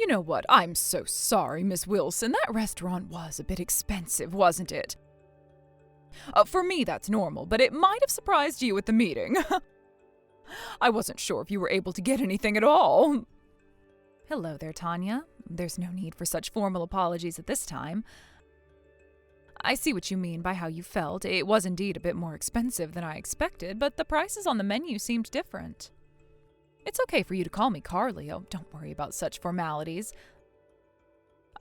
You know what? I'm so sorry, Miss Wilson. That restaurant was a bit expensive, wasn't it? For me, that's normal, but it might have surprised you at the meeting. I wasn't sure if you were able to get anything at all. Hello there, Tanya. There's no need for such formal apologies at this time. I see what you mean by how you felt. It was indeed a bit more expensive than I expected, but the prices on the menu seemed different. It's okay for you to call me Carly. Oh, don't worry about such formalities.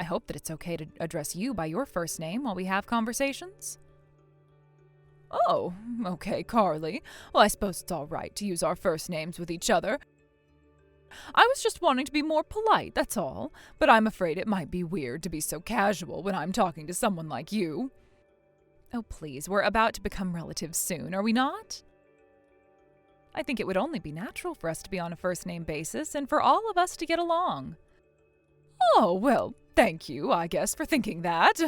I hope that it's okay to address you by your first name while we have conversations. Oh, okay, Carly. Well, I suppose it's all right to use our first names with each other. I was just wanting to be more polite, that's all, but I'm afraid it might be weird to be so casual when I'm talking to someone like you. Oh, please, we're about to become relatives soon, are we not? I think it would only be natural for us to be on a first-name basis and for all of us to get along. Oh, well, thank you, I guess, for thinking that.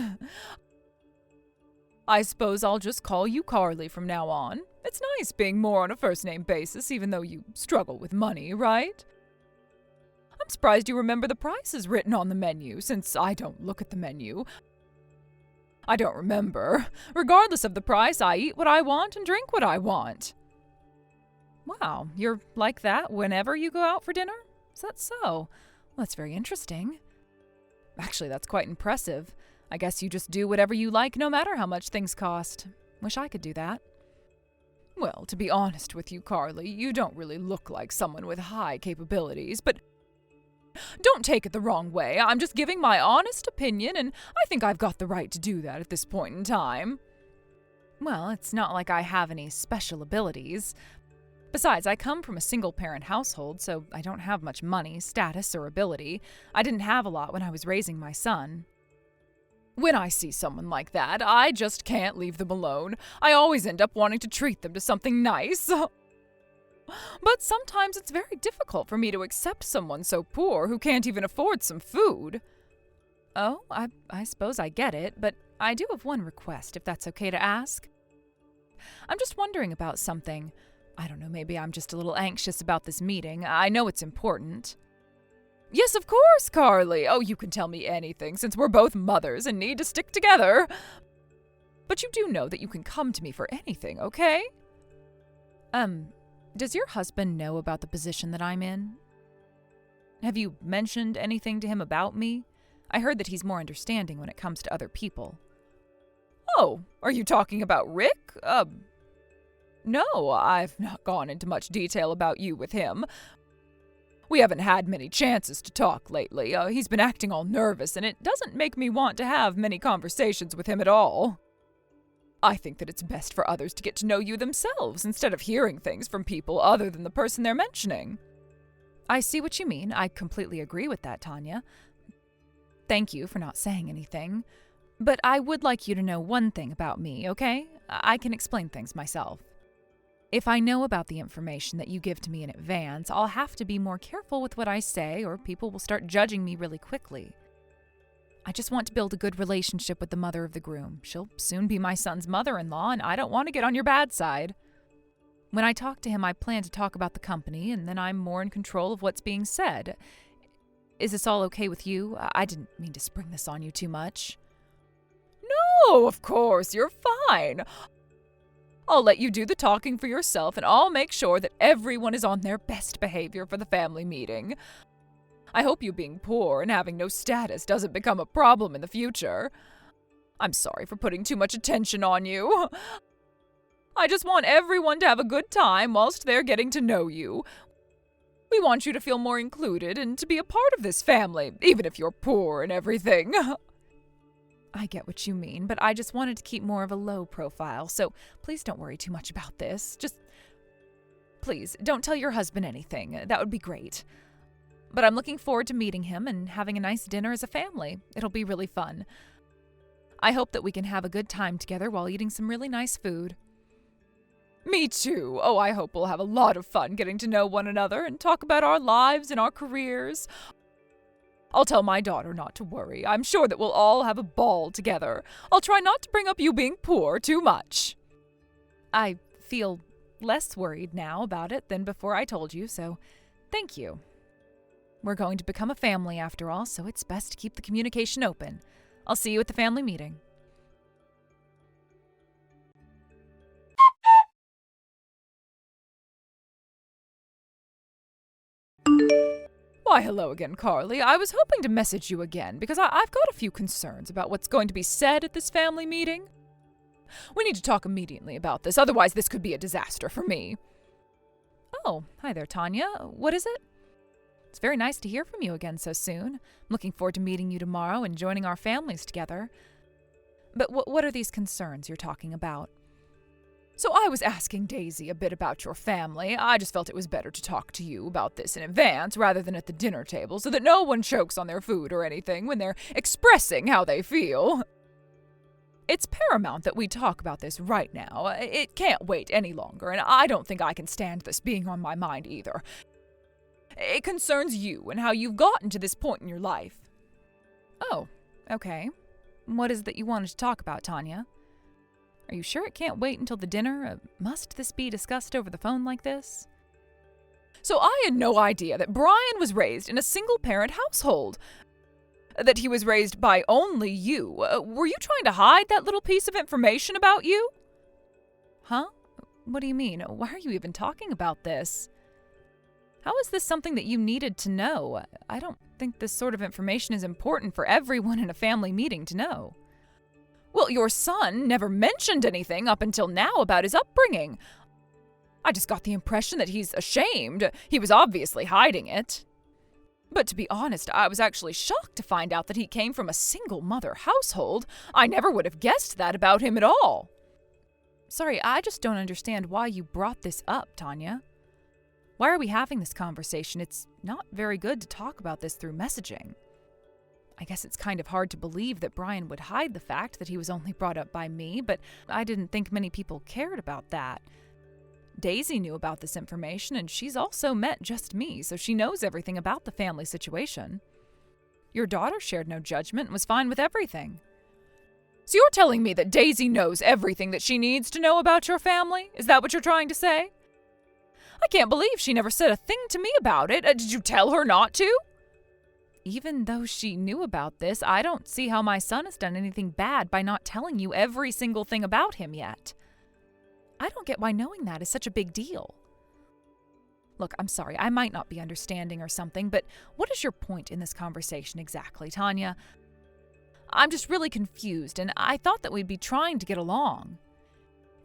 I suppose I'll just call you Carly from now on. It's nice being more on a first-name basis, even though you struggle with money, right? I'm surprised you remember the prices written on the menu, since I don't look at the menu. I don't remember. Regardless of the price, I eat what I want and drink what I want. Wow, you're like that whenever you go out for dinner? Is that so? Well, that's very interesting. Actually, that's quite impressive. I guess you just do whatever you like no matter how much things cost. Wish I could do that. Well, to be honest with you, Carly, you don't really look like someone with high capabilities, but don't take it the wrong way. I'm just giving my honest opinion, and I think I've got the right to do that at this point in time. Well, it's not like I have any special abilities. Besides, I come from a single-parent household, so I don't have much money, status, or ability. I didn't have a lot when I was raising my son. When I see someone like that, I just can't leave them alone. I always end up wanting to treat them to something nice. But sometimes it's very difficult for me to accept someone so poor who can't even afford some food. Oh, I suppose I get it, but I do have one request, if that's okay to ask. I'm just wondering about something. I don't know, maybe I'm just a little anxious about this meeting. I know it's important. Yes, of course, Carly. Oh, you can tell me anything, since we're both mothers and need to stick together. But you do know that you can come to me for anything, okay? Does your husband know about the position that I'm in? Have you mentioned anything to him about me? I heard that he's more understanding when it comes to other people. Oh, are you talking about Rick? No, I've not gone into much detail about you with him. We haven't had many chances to talk lately. He's been acting all nervous, and it doesn't make me want to have many conversations with him at all. I think that it's best for others to get to know you themselves instead of hearing things from people other than the person they're mentioning. I see what you mean. I completely agree with that, Tanya. Thank you for not saying anything. But I would like you to know one thing about me, okay? I can explain things myself. If I know about the information that you give to me in advance, I'll have to be more careful with what I say, or people will start judging me really quickly. I just want to build a good relationship with the mother of the groom. She'll soon be my son's mother-in-law, and I don't want to get on your bad side. When I talk to him, I plan to talk about the company, and then I'm more in control of what's being said. Is this all okay with you? I didn't mean to spring this on you too much. No, of course, you're fine. I'll let you do the talking for yourself, and I'll make sure that everyone is on their best behavior for the family meeting. I hope you being poor and having no status doesn't become a problem in the future. I'm sorry for putting too much attention on you. I just want everyone to have a good time whilst they're getting to know you. We want you to feel more included and to be a part of this family, even if you're poor and everything. I get what you mean, but I just wanted to keep more of a low profile, so please don't worry too much about this. Please, don't tell your husband anything. That would be great. But I'm looking forward to meeting him and having a nice dinner as a family. It'll be really fun. I hope that we can have a good time together while eating some really nice food. Me too. Oh, I hope we'll have a lot of fun getting to know one another and talk about our lives and our careers. I'll tell my daughter not to worry. I'm sure that we'll all have a ball together. I'll try not to bring up you being poor too much. I feel less worried now about it than before I told you, so thank you. We're going to become a family after all, so it's best to keep the communication open. I'll see you at the family meeting. Why, hello again, Carly. I was hoping to message you again because I've got a few concerns about what's going to be said at this family meeting. We need to talk immediately about this, otherwise this could be a disaster for me. Oh, hi there, Tanya. What is it? It's very nice to hear from you again so soon. I'm looking forward to meeting you tomorrow and joining our families together. But what are these concerns you're talking about? So I was asking Daisy a bit about your family. I just felt it was better to talk to you about this in advance rather than at the dinner table so that no one chokes on their food or anything when they're expressing how they feel. It's paramount that we talk about this right now. It can't wait any longer, and I don't think I can stand this being on my mind either. It concerns you and how you've gotten to this point in your life. Oh, okay. What is it that you wanted to talk about, Tanya? Are you sure it can't wait until the dinner? Must this be discussed over the phone like this? So I had no idea that Brian was raised in a single-parent household. That he was raised by only you. Were you trying to hide that little piece of information about you? Huh? What do you mean? Why are you even talking about this? How is this something that you needed to know? I don't think this sort of information is important for everyone in a family meeting to know. Well, your son never mentioned anything up until now about his upbringing. I just got the impression that he's ashamed. He was obviously hiding it. But to be honest, I was actually shocked to find out that he came from a single-mother household. I never would have guessed that about him at all. Sorry, I just don't understand why you brought this up, Tanya. Why are we having this conversation? It's not very good to talk about this through messaging. I guess it's kind of hard to believe that Brian would hide the fact that he was only brought up by me, but I didn't think many people cared about that. Daisy knew about this information, and she's also met just me, so she knows everything about the family situation. Your daughter shared no judgment and was fine with everything. So you're telling me that Daisy knows everything that she needs to know about your family? Is that what you're trying to say? I can't believe she never said a thing to me about it. Did you tell her not to? Even though she knew about this, I don't see how my son has done anything bad by not telling you every single thing about him yet. I don't get why knowing that is such a big deal. Look, I'm sorry, I might not be understanding or something, but what is your point in this conversation exactly, Tanya? I'm just really confused, and I thought that we'd be trying to get along.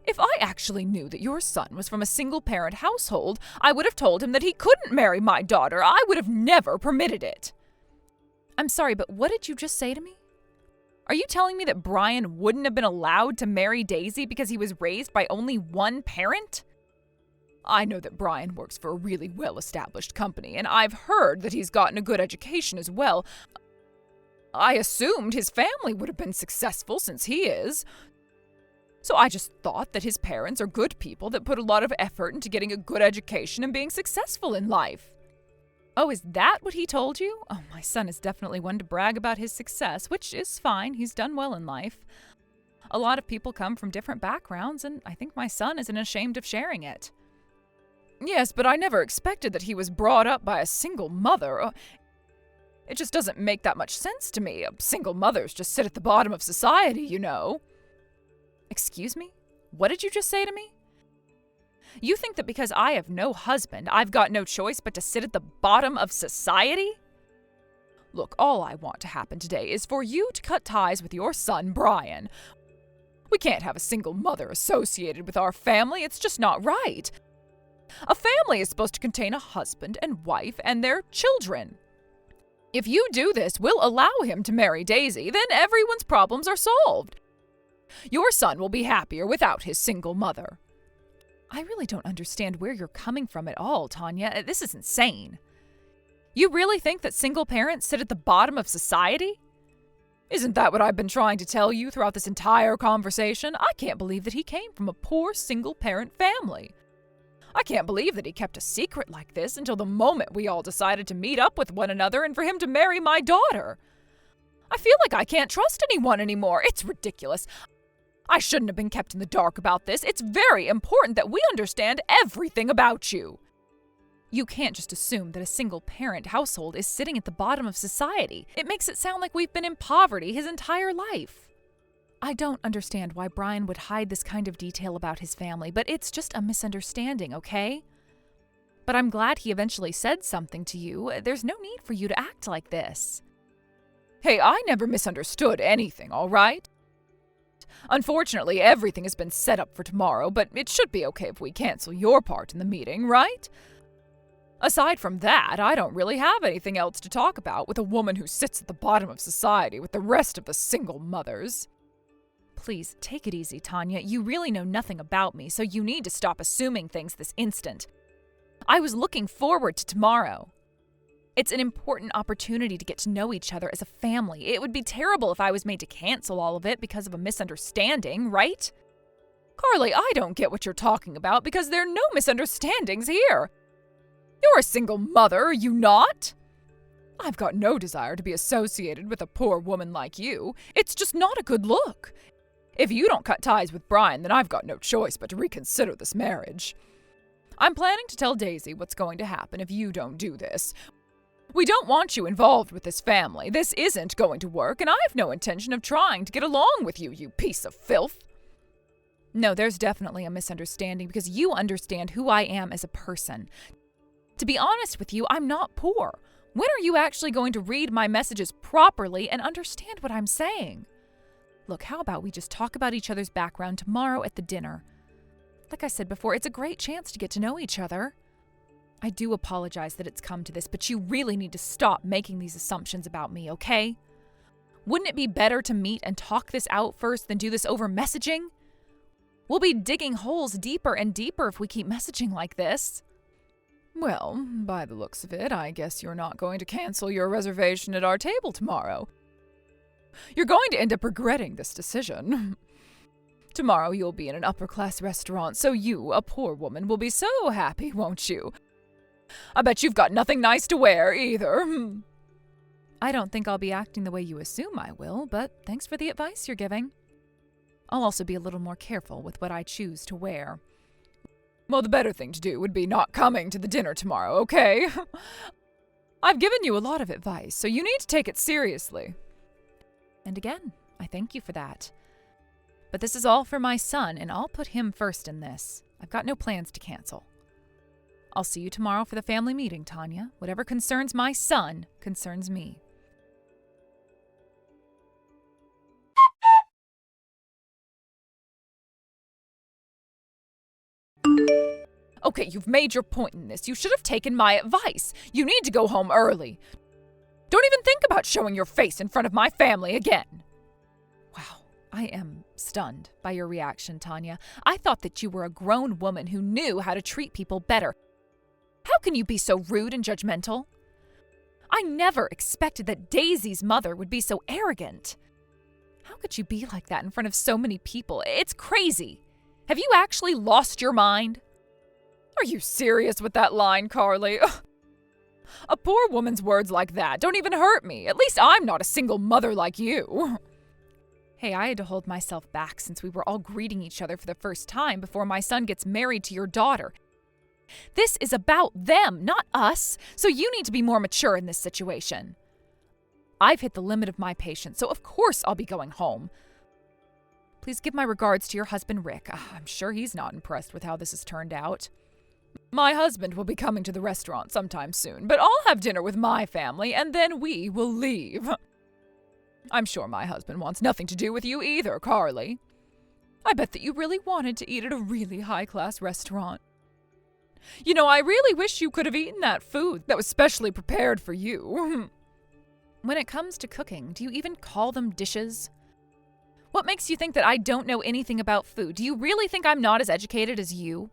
If I actually knew that your son was from a single-parent household, I would have told him that he couldn't marry my daughter. I would have never permitted it. I'm sorry, but what did you just say to me? Are you telling me that Brian wouldn't have been allowed to marry Daisy because he was raised by only one parent? I know that Brian works for a really well-established company, and I've heard that he's gotten a good education as well. I assumed his family would have been successful since he is. So I just thought that his parents are good people that put a lot of effort into getting a good education and being successful in life. Oh, is that what he told you? Oh, my son is definitely one to brag about his success, which is fine. He's done well in life. A lot of people come from different backgrounds, and I think my son isn't ashamed of sharing it. Yes, but I never expected that he was brought up by a single mother. It just doesn't make that much sense to me. Single mothers just sit at the bottom of society, you know. Excuse me? What did you just say to me? You think that because I have no husband, I've got no choice but to sit at the bottom of society? Look, all I want to happen today is for you to cut ties with your son, Brian. We can't have a single mother associated with our family. It's just not right. A family is supposed to contain a husband and wife and their children. If you do this, we'll allow him to marry Daisy, then everyone's problems are solved. Your son will be happier without his single mother. I really don't understand where you're coming from at all, Tanya. This is insane. You really think that single parents sit at the bottom of society? Isn't that what I've been trying to tell you throughout this entire conversation? I can't believe that he came from a poor single-parent family. I can't believe that he kept a secret like this until the moment we all decided to meet up with one another and for him to marry my daughter. I feel like I can't trust anyone anymore. It's ridiculous. I shouldn't have been kept in the dark about this. It's very important that we understand everything about you. You can't just assume that a single-parent household is sitting at the bottom of society. It makes it sound like we've been in poverty his entire life. I don't understand why Brian would hide this kind of detail about his family, but it's just a misunderstanding, okay? But I'm glad he eventually said something to you. There's no need for you to act like this. Hey, I never misunderstood anything, all right? Unfortunately, everything has been set up for tomorrow, but it should be okay if we cancel your part in the meeting, right? Aside from that, I don't really have anything else to talk about with a woman who sits at the bottom of society with the rest of the single mothers. Please, take it easy, Tanya. You really know nothing about me, so you need to stop assuming things this instant. I was looking forward to tomorrow. It's an important opportunity to get to know each other as a family. It would be terrible if I was made to cancel all of it because of a misunderstanding, right? Carly, I don't get what you're talking about because there are no misunderstandings here. You're a single mother, are you not? I've got no desire to be associated with a poor woman like you. It's just not a good look. If you don't cut ties with Brian, then I've got no choice but to reconsider this marriage. I'm planning to tell Daisy what's going to happen if you don't do this. We don't want you involved with this family. This isn't going to work, and I have no intention of trying to get along with you, you piece of filth. No, there's definitely a misunderstanding because you understand who I am as a person. To be honest with you, I'm not poor. When are you actually going to read my messages properly and understand what I'm saying? Look, how about we just talk about each other's background tomorrow at the dinner? Like I said before, it's a great chance to get to know each other. I do apologize that it's come to this, but you really need to stop making these assumptions about me, okay? Wouldn't it be better to meet and talk this out first than do this over messaging? We'll be digging holes deeper and deeper if we keep messaging like this. Well, by the looks of it, I guess you're not going to cancel your reservation at our table tomorrow. You're going to end up regretting this decision. Tomorrow you'll be in an upper-class restaurant, so you, a poor woman, will be so happy, won't you? I bet you've got nothing nice to wear, either. I don't think I'll be acting the way you assume I will, but thanks for the advice you're giving. I'll also be a little more careful with what I choose to wear. Well, the better thing to do would be not coming to the dinner tomorrow, okay? I've given you a lot of advice, so you need to take it seriously. And again, I thank you for that. But this is all for my son, and I'll put him first in this. I've got no plans to cancel. I'll see you tomorrow for the family meeting, Tanya. Whatever concerns my son concerns me. Okay, you've made your point in this. You should have taken my advice. You need to go home early. Don't even think about showing your face in front of my family again. Wow, I am stunned by your reaction, Tanya. I thought that you were a grown woman who knew how to treat people better. How can you be so rude and judgmental? I never expected that Daisy's mother would be so arrogant. How could you be like that in front of so many people? It's crazy. Have you actually lost your mind? Are you serious with that line, Carly? Ugh. A poor woman's words like that don't even hurt me. At least I'm not a single mother like you. Hey, I had to hold myself back since we were all greeting each other for the first time before my son gets married to your daughter. This is about them, not us, so you need to be more mature in this situation. I've hit the limit of my patience, so of course I'll be going home. Please give my regards to your husband, Rick. I'm sure he's not impressed with how this has turned out. My husband will be coming to the restaurant sometime soon, but I'll have dinner with my family and then we will leave. I'm sure my husband wants nothing to do with you either, Carly. I bet that you really wanted to eat at a really high-class restaurant. You know, I really wish you could have eaten that food that was specially prepared for you. When it comes to cooking, do you even call them dishes? What makes you think that I don't know anything about food? Do you really think I'm not as educated as you?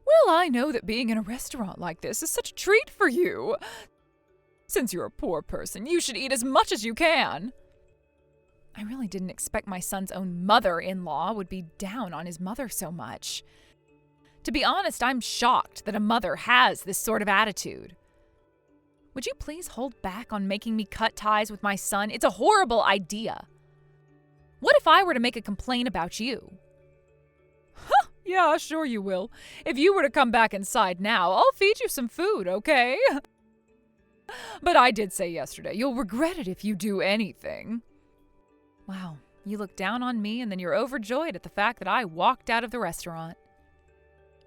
Well, I know that being in a restaurant like this is such a treat for you. Since you're a poor person, you should eat as much as you can. I really didn't expect my son's own mother-in-law would be down on his mother so much. To be honest, I'm shocked that a mother has this sort of attitude. Would you please hold back on making me cut ties with my son? It's a horrible idea. What if I were to make a complaint about you? Huh! Yeah, sure you will. If you were to come back inside now, I'll feed you some food, okay? But I did say yesterday, you'll regret it if you do anything. Wow, you look down on me and then you're overjoyed at the fact that I walked out of the restaurant.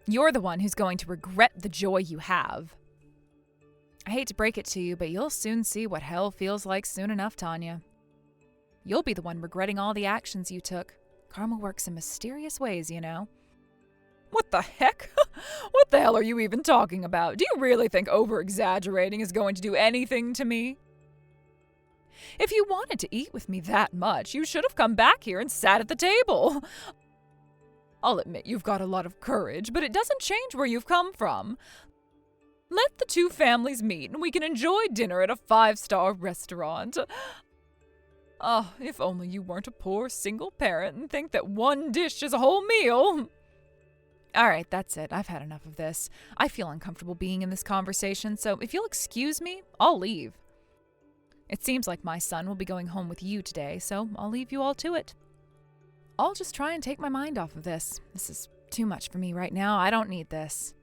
You're the one who's going to regret the joy you have. I hate to break it to you, but you'll soon see what hell feels like soon enough, Tanya. You'll be the one regretting all the actions you took. Karma works in mysterious ways, you know. What the heck? What the hell are you even talking about? Do you really think over-exaggerating is going to do anything to me? If you wanted to eat with me that much, you should have come back here and sat at the table. I'll admit you've got a lot of courage, but it doesn't change where you've come from. Let the two families meet and we can enjoy dinner at a 5-star restaurant. Oh, if only you weren't a poor single parent and think that one dish is a whole meal. All right, that's it. I've had enough of this. I feel uncomfortable being in this conversation, so if you'll excuse me, I'll leave. It seems like my son will be going home with you today, so I'll leave you all to it. I'll just try and take my mind off of this. This is too much for me right now. I don't need this.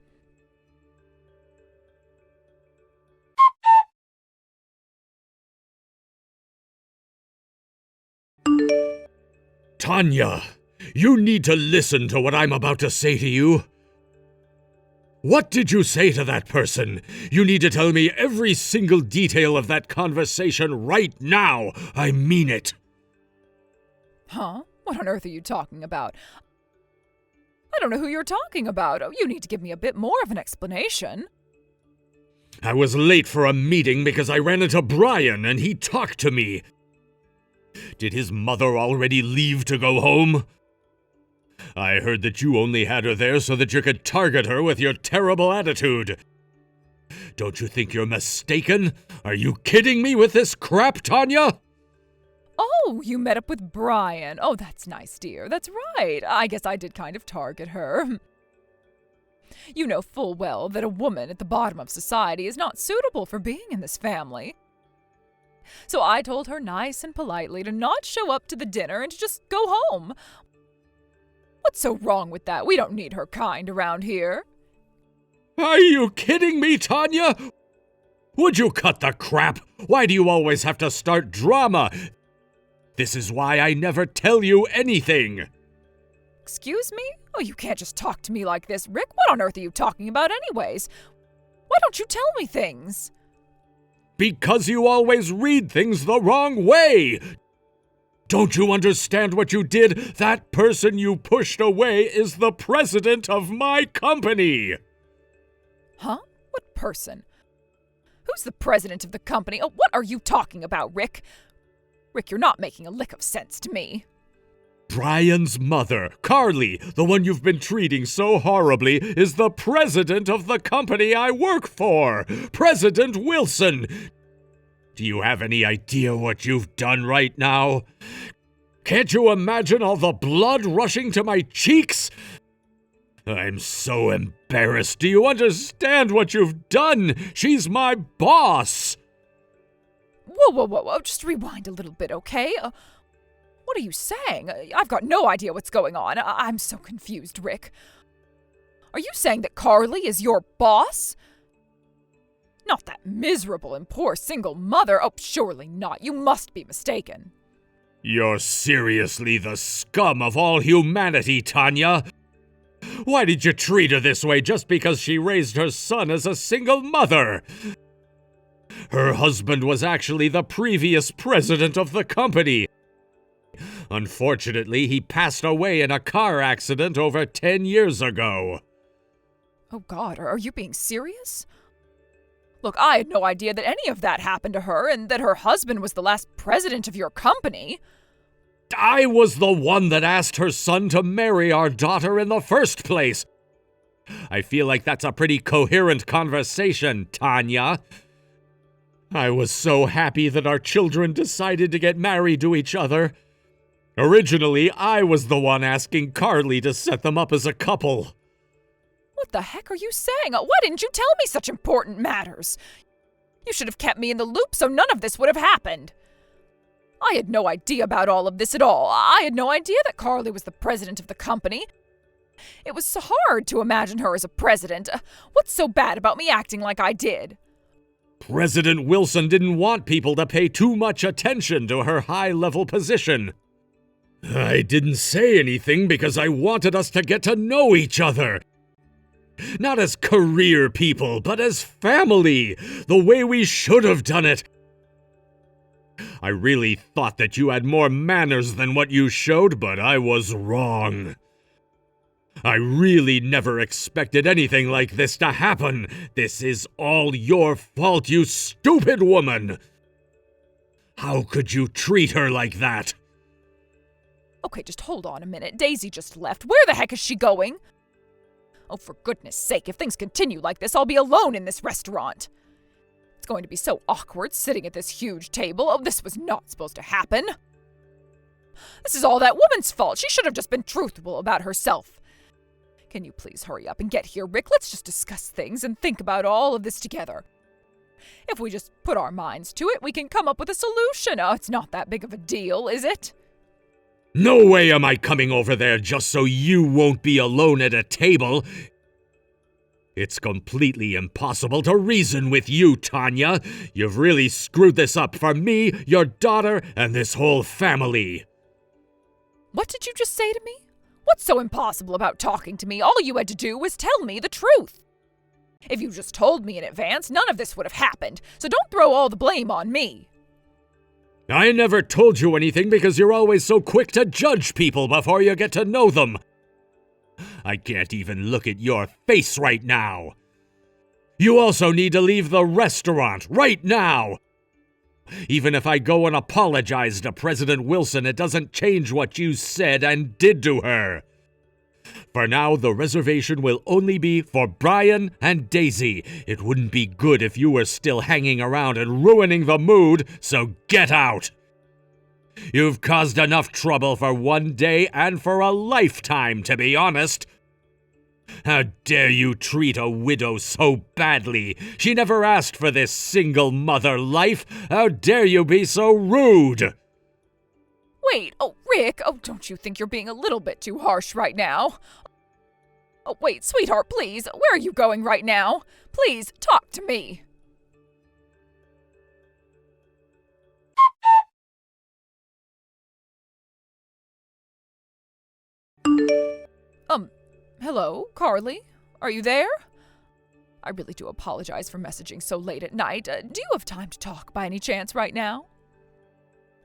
Tanya, you need to listen to what I'm about to say to you. What did you say to that person? You need to tell me every single detail of that conversation right now. I mean it. Huh? What on earth are you talking about? I don't know who you're talking about. Oh, you need to give me a bit more of an explanation. I was late for a meeting because I ran into Brian and he talked to me. Did his mother already leave to go home? I heard that you only had her there so that you could target her with your terrible attitude. Don't you think you're mistaken? Are you kidding me with this crap, Tanya? Oh, you met up with Brian. Oh, that's nice, dear. That's right. I guess I did kind of target her. You know full well that a woman at the bottom of society is not suitable for being in this family. So I told her nice and politely to not show up to the dinner and to just go home. What's so wrong with that? We don't need her kind around here. Are you kidding me, Tanya? Would you cut the crap? Why do you always have to start drama? This is why I never tell you anything. Excuse me? Oh, you can't just talk to me like this, Rick. What on earth are you talking about anyways? Why don't you tell me things? Because you always read things the wrong way. Don't you understand what you did? That person you pushed away is the president of my company. Huh? What person? Who's the president of the company? Oh, what are you talking about, Rick? Rick, you're not making a lick of sense to me. Brian's mother, Carly, the one you've been treating so horribly, is the president of the company I work for. President Wilson. Do you have any idea what you've done right now? Can't you imagine all the blood rushing to my cheeks? I'm so embarrassed. Do you understand what you've done? She's my boss. Whoa. Just rewind a little bit, okay? What are you saying? I've got no idea what's going on. I'm so confused, Rick. Are you saying that Carly is your boss? Not that miserable and poor single mother. Oh, surely not. You must be mistaken. You're seriously the scum of all humanity, Tanya. Why did you treat her this way just because she raised her son as a single mother? Her husband was actually the previous president of the company. Unfortunately, he passed away in a car accident over 10 years ago. Oh, God, are you being serious? Look, I had no idea that any of that happened to her and that her husband was the last president of your company. I was the one that asked her son to marry our daughter in the first place. I feel like that's a pretty coherent conversation, Tanya. I was so happy that our children decided to get married to each other. Originally, I was the one asking Carly to set them up as a couple. What the heck are you saying? Why didn't you tell me such important matters? You should have kept me in the loop so none of this would have happened. I had no idea about all of this at all. I had no idea that Carly was the president of the company. It was so hard to imagine her as a president. What's so bad about me acting like I did? President Wilson didn't want people to pay too much attention to her high-level position. I didn't say anything because I wanted us to get to know each other. Not as career people, but as family, the way we should have done it. I really thought that you had more manners than what you showed, but I was wrong. I really never expected anything like this to happen. This is all your fault, you stupid woman. How could you treat her like that? Okay, just hold on a minute. Daisy just left. Where the heck is she going? Oh, for goodness sake, if things continue like this, I'll be alone in this restaurant. It's going to be so awkward sitting at this huge table. Oh, this was not supposed to happen. This is all that woman's fault. She should have just been truthful about herself. Can you please hurry up and get here, Rick? Let's just discuss things and think about all of this together. If we just put our minds to it, we can come up with a solution. Oh, it's not that big of a deal, is it? No way am I coming over there just so you won't be alone at a table. It's completely impossible to reason with you, Tanya. You've really screwed this up for me, your daughter, and this whole family. What did you just say to me? What's so impossible about talking to me? All you had to do was tell me the truth. If you just told me in advance, none of this would have happened, so don't throw all the blame on me. I never told you anything because you're always so quick to judge people before you get to know them. I can't even look at your face right now. You also need to leave the restaurant right now. Even if I go and apologize to President Wilson, it doesn't change what you said and did to her. For now, the reservation will only be for Brian and Daisy. It wouldn't be good if you were still hanging around and ruining the mood, so get out. You've caused enough trouble for one day and for a lifetime, to be honest. How dare you treat a widow so badly? She never asked for this single mother life. How dare you be so rude? Wait, Rick, don't you think you're being a little bit too harsh right now? Oh, wait, sweetheart, please, where are you going right now? Please, talk to me. Hello, Carly? Are you there? I really do apologize for messaging so late at night. Do you have time to talk by any chance right now?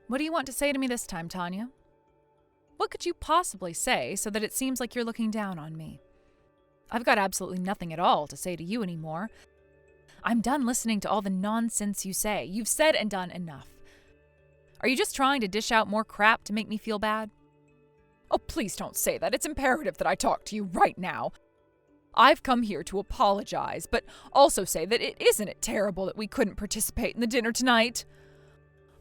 What do you want to say to me this time, Tanya? What could you possibly say so that it seems like you're looking down on me? I've got absolutely nothing at all to say to you anymore. I'm done listening to all the nonsense you say. You've said and done enough. Are you just trying to dish out more crap to make me feel bad? Oh, please don't say that. It's imperative that I talk to you right now. I've come here to apologize, but also say that isn't it terrible that we couldn't participate in the dinner tonight?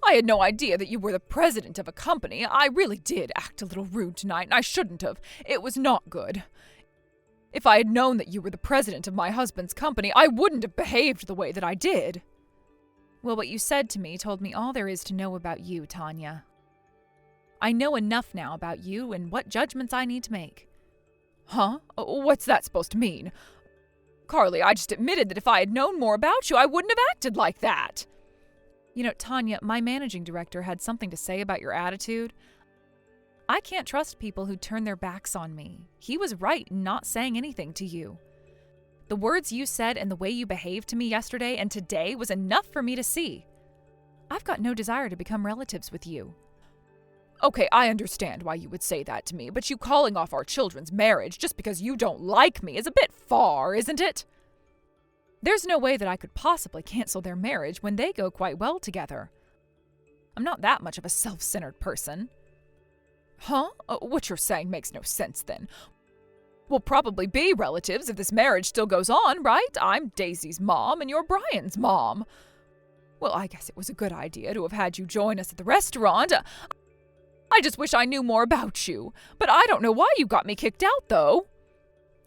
I had no idea that you were the president of a company. I really did act a little rude tonight, and I shouldn't have. It was not good. If I had known that you were the president of my husband's company, I wouldn't have behaved the way that I did. Well, what you said to me told me all there is to know about you, Tanya. I know enough now about you and what judgments I need to make. Huh? What's that supposed to mean? Carly, I just admitted that if I had known more about you, I wouldn't have acted like that. You know, Tanya, my managing director had something to say about your attitude. I can't trust people who turn their backs on me. He was right in not saying anything to you. The words you said and the way you behaved to me yesterday and today was enough for me to see. I've got no desire to become relatives with you. Okay, I understand why you would say that to me, but you calling off our children's marriage just because you don't like me is a bit far, isn't it? There's no way that I could possibly cancel their marriage when they go quite well together. I'm not that much of a self-centered person. Huh? What you're saying makes no sense then. We'll probably be relatives if this marriage still goes on, right? I'm Daisy's mom and you're Brian's mom. Well, I guess it was a good idea to have had you join us at the restaurant. I just wish I knew more about you. But I don't know why you got me kicked out, though.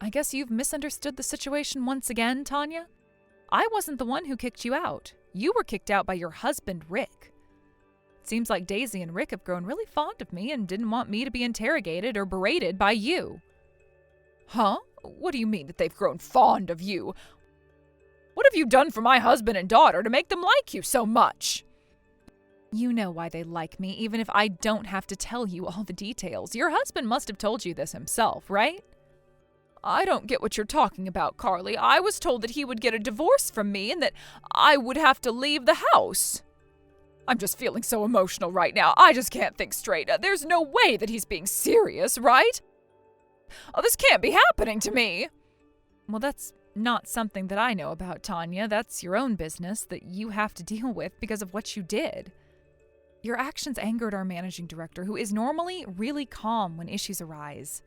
I guess you've misunderstood the situation once again, Tanya. I wasn't the one who kicked you out. You were kicked out by your husband, Rick. It seems like Daisy and Rick have grown really fond of me and didn't want me to be interrogated or berated by you. Huh? What do you mean that they've grown fond of you? What have you done for my husband and daughter to make them like you so much? You know why they like me, even if I don't have to tell you all the details. Your husband must have told you this himself, right? I don't get what you're talking about, Carly. I was told that he would get a divorce from me and that I would have to leave the house. I'm just feeling so emotional right now. I just can't think straight. There's no way that he's being serious, right? Oh, this can't be happening to me. Well, that's not something that I know about, Tanya. That's your own business that you have to deal with because of what you did. Your actions angered our managing director, who is normally really calm when issues arise.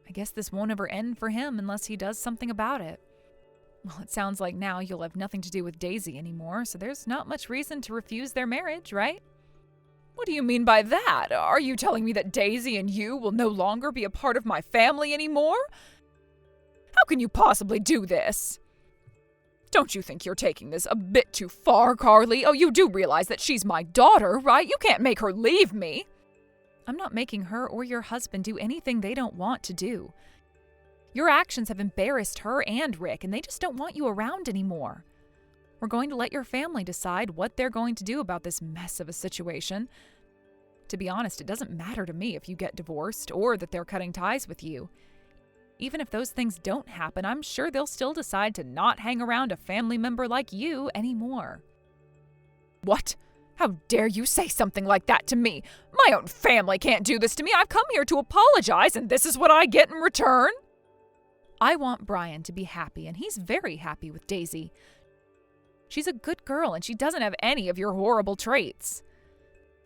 I guess this won't ever end for him unless he does something about it. Well, it sounds like now you'll have nothing to do with Daisy anymore, so there's not much reason to refuse their marriage, right? What do you mean by that? Are you telling me that Daisy and you will no longer be a part of my family anymore? How can you possibly do this? Don't you think you're taking this a bit too far, Carly? Oh, you do realize that she's my daughter, right? You can't make her leave me. I'm not making her or your husband do anything they don't want to do. Your actions have embarrassed her and Rick, and they just don't want you around anymore. We're going to let your family decide what they're going to do about this mess of a situation. To be honest, it doesn't matter to me if you get divorced or that they're cutting ties with you. Even if those things don't happen, I'm sure they'll still decide to not hang around a family member like you anymore. What? How dare you say something like that to me? My own family can't do this to me. I've come here to apologize, and this is what I get in return? I want Brian to be happy, and he's very happy with Daisy. She's a good girl, and she doesn't have any of your horrible traits.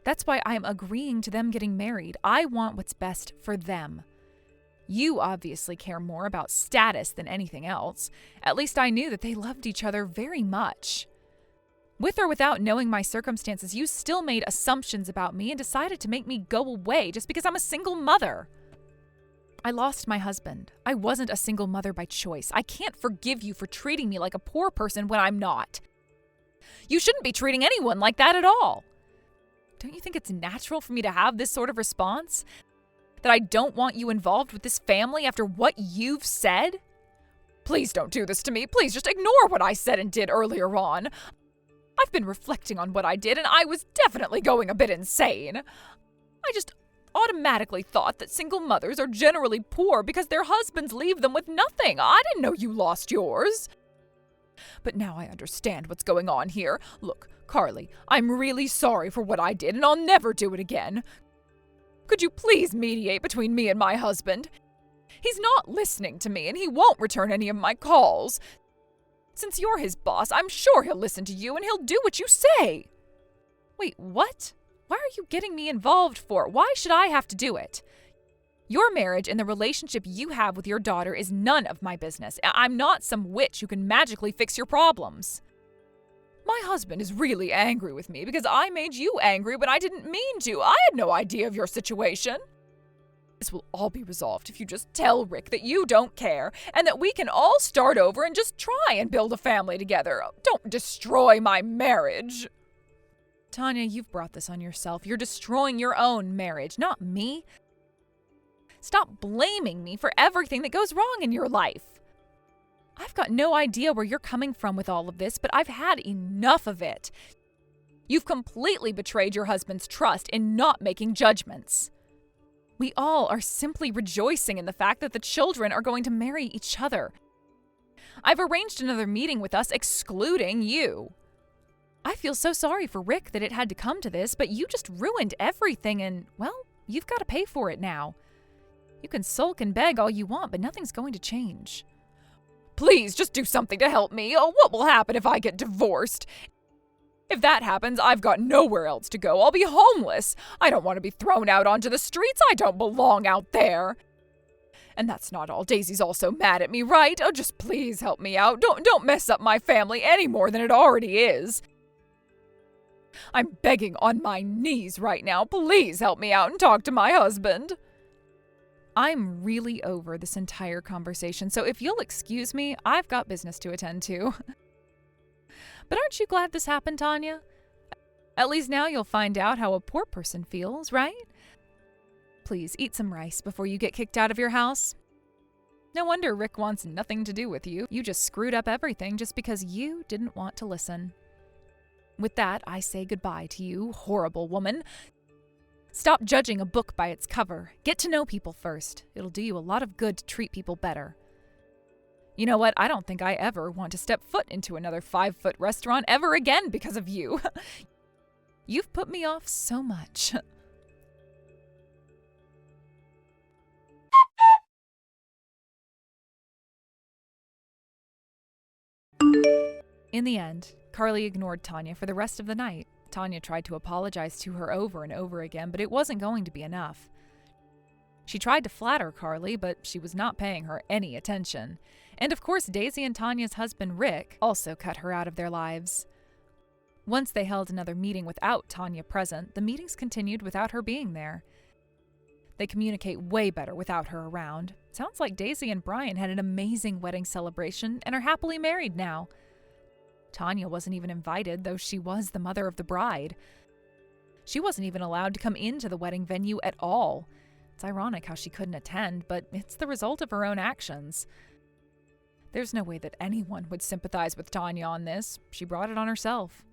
That's why I'm agreeing to them getting married. I want what's best for them. You obviously care more about status than anything else. At least I knew that they loved each other very much. With or without knowing my circumstances, you still made assumptions about me and decided to make me go away just because I'm a single mother. I lost my husband. I wasn't a single mother by choice. I can't forgive you for treating me like a poor person when I'm not. You shouldn't be treating anyone like that at all. Don't you think it's natural for me to have this sort of response? That I don't want you involved with this family after what you've said? Please don't do this to me. Please just ignore what I said and did earlier on. I've been reflecting on what I did, and I was definitely going a bit insane. I just automatically thought that single mothers are generally poor because their husbands leave them with nothing. I didn't know you lost yours. But now I understand what's going on here. Look, Carly, I'm really sorry for what I did, and I'll never do it again. Could you please mediate between me and my husband? He's not listening to me, and he won't return any of my calls. Since you're his boss, I'm sure he'll listen to you and he'll do what you say. Wait, what? Why are you getting me involved for? Why should I have to do it? Your marriage and the relationship you have with your daughter is none of my business. I'm not some witch who can magically fix your problems. My husband is really angry with me because I made you angry when I didn't mean to. I had no idea of your situation. This will all be resolved if you just tell Rick that you don't care and that we can all start over and just try and build a family together. Don't destroy my marriage. Tanya, you've brought this on yourself. You're destroying your own marriage, not me. Stop blaming me for everything that goes wrong in your life. I've got no idea where you're coming from with all of this, but I've had enough of it. You've completely betrayed your husband's trust in not making judgments. We all are simply rejoicing in the fact that the children are going to marry each other. I've arranged another meeting with us excluding you. I feel so sorry for Rick that it had to come to this, but you just ruined everything and, well, you've got to pay for it now. You can sulk and beg all you want, but nothing's going to change. Please, just do something to help me. Oh, what will happen if I get divorced? If that happens, I've got nowhere else to go. I'll be homeless. I don't want to be thrown out onto the streets. I don't belong out there. And that's not all. Daisy's also mad at me, right? Oh, just please help me out. Don't mess up my family any more than it already is. I'm begging on my knees right now. Please help me out and talk to my husband. I'm really over this entire conversation, so if you'll excuse me, I've got business to attend to. But aren't you glad this happened, Tanya? At least now you'll find out how a poor person feels, right? Please, eat some rice before you get kicked out of your house. No wonder Rick wants nothing to do with you. You just screwed up everything just because you didn't want to listen. With that, I say goodbye to you, horrible woman. Stop judging a book by its cover. Get to know people first. It'll do you a lot of good to treat people better. You know what? I don't think I ever want to step foot into another 5-foot restaurant ever again because of you. You've put me off so much. In the end, Carly ignored Tanya for the rest of the night. Tanya tried to apologize to her over and over again, but it wasn't going to be enough. She tried to flatter Carly, but she was not paying her any attention. And of course, Daisy and Tanya's husband, Rick, also cut her out of their lives. Once they held another meeting without Tanya present, the meetings continued without her being there. They communicate way better without her around. Sounds like Daisy and Brian had an amazing wedding celebration and are happily married now. Tanya wasn't even invited, though she was the mother of the bride. She wasn't even allowed to come into the wedding venue at all. It's ironic how she couldn't attend, but it's the result of her own actions. There's no way that anyone would sympathize with Tanya on this. She brought it on herself.